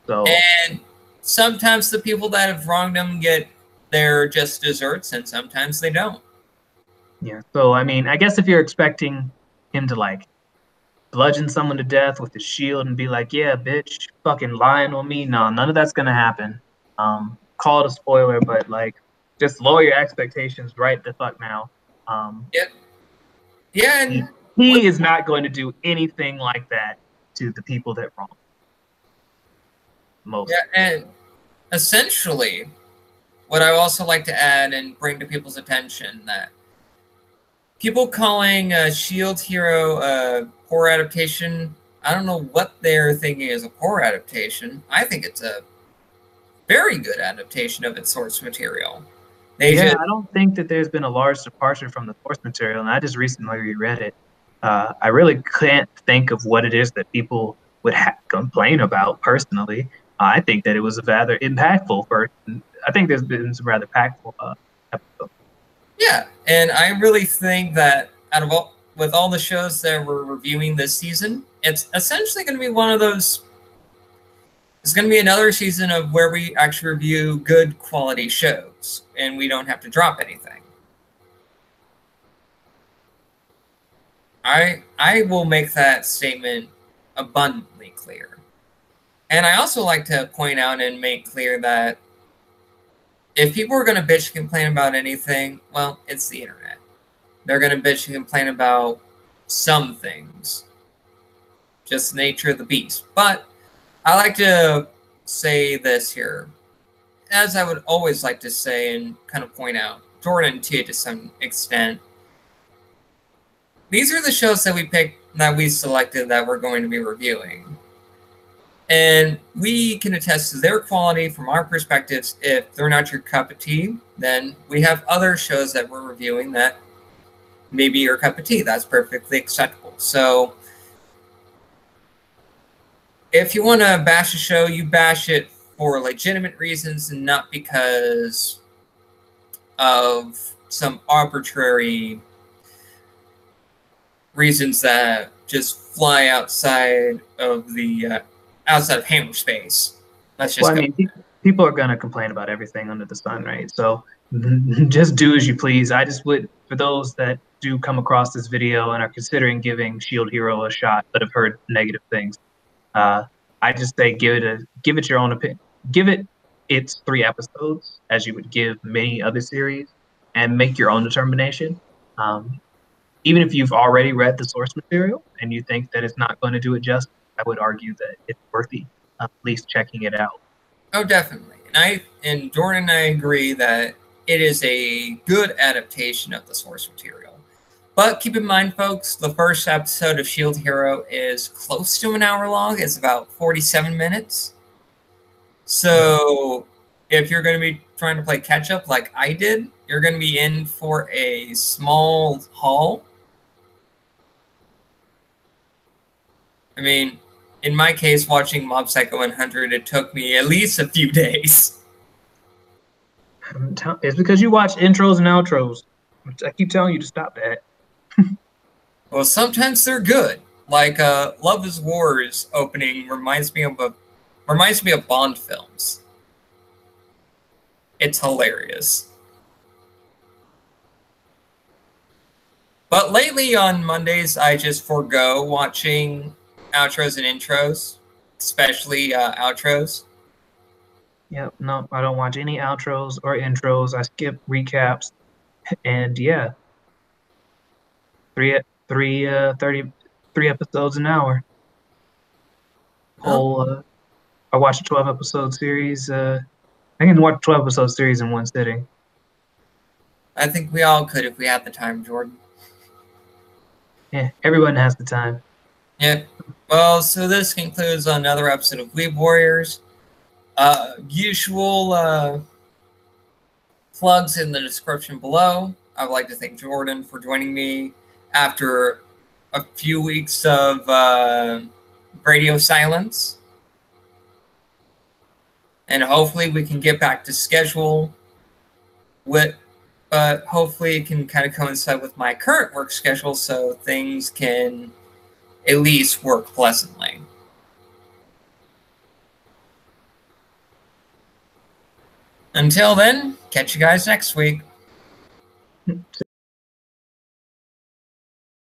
So, and sometimes the people that have wronged them get their just desserts, and sometimes they don't. Yeah. So, I mean, I guess if you're expecting him to like bludgeon someone to death with his shield and be like, "Yeah, bitch, fucking lying on me," no, none of that's gonna happen. Call it a spoiler, but like, just lower your expectations right the fuck now. Yep. Yeah, and he is not going to do anything like that to the people that wrong. Most. Yeah, and essentially, what I also like to add and bring to people's attention that people calling Shield Hero a poor adaptation, I don't know what they're thinking is a poor adaptation. I think it's a very good adaptation of its source material. I don't think that there's been a large departure from the source material, and I just recently reread it. I really can't think of what it is that people would complain about personally. I think that it was a rather impactful version. I think there's been some rather impactful episodes. Yeah, and I really think that with all the shows that we're reviewing this season, it's essentially going to be one of those. It's going to be another season of where we actually review good quality shows, and we don't have to drop anything. I will make that statement abundantly clear. And I also like to point out and make clear that if people are going to bitch and complain about anything, well, it's the internet. They're going to bitch and complain about some things. Just the nature of the beast. But I like to say this here, as I would always like to say and kind of point out, Jordan too, to some extent. These are the shows that we picked, that we selected, that we're going to be reviewing. And we can attest to their quality from our perspectives. If they're not your cup of tea, then we have other shows that we're reviewing that may be your cup of tea. That's perfectly acceptable. So if you want to bash a show, you bash it for legitimate reasons and not because of some arbitrary reasons that just fly outside of the outside of hammer space. Let's just people are going to complain about everything under the sun, right? So just do as you please. I just would, for those that do come across this video and are considering giving Shield Hero a shot but have heard negative things, I just say give it your own opinion. Give it its 3 episodes, as you would give many other series, and make your own determination. Even if you've already read the source material and you think that it's not going to do it justice, I would argue that it's worthy at least checking it out. Oh, definitely. And Jordan and I agree that it is a good adaptation of the source material. But keep in mind, folks, the first episode of Shield Hero is close to an hour long. It's about 47 minutes. So if you're going to be trying to play catch-up like I did, you're going to be in for a small haul. I mean, in my case, watching Mob Psycho 100, it took me at least a few days. It's because you watch intros and outros. I keep telling you to stop that. Well, sometimes they're good. Like Love is War's opening reminds me of Bond films. It's hilarious. But lately on Mondays, I just forego watching outros and intros, especially outros. Yep, no, I don't watch any outros or intros. I skip recaps, and yeah, 3 episodes an hour. I watched a 12-episode series. I can watch a 12-episode series in one sitting. I think we all could if we had the time, Jordan. Yeah, everyone has the time. Yeah. Well, so this concludes another episode of Weeb Warriors. Usual plugs in the description below. I would like to thank Jordan for joining me after a few weeks of radio silence. And hopefully we can get back to schedule with, but hopefully it can kind of coincide with my current work schedule so things can at least work pleasantly. Until then, catch you guys next week.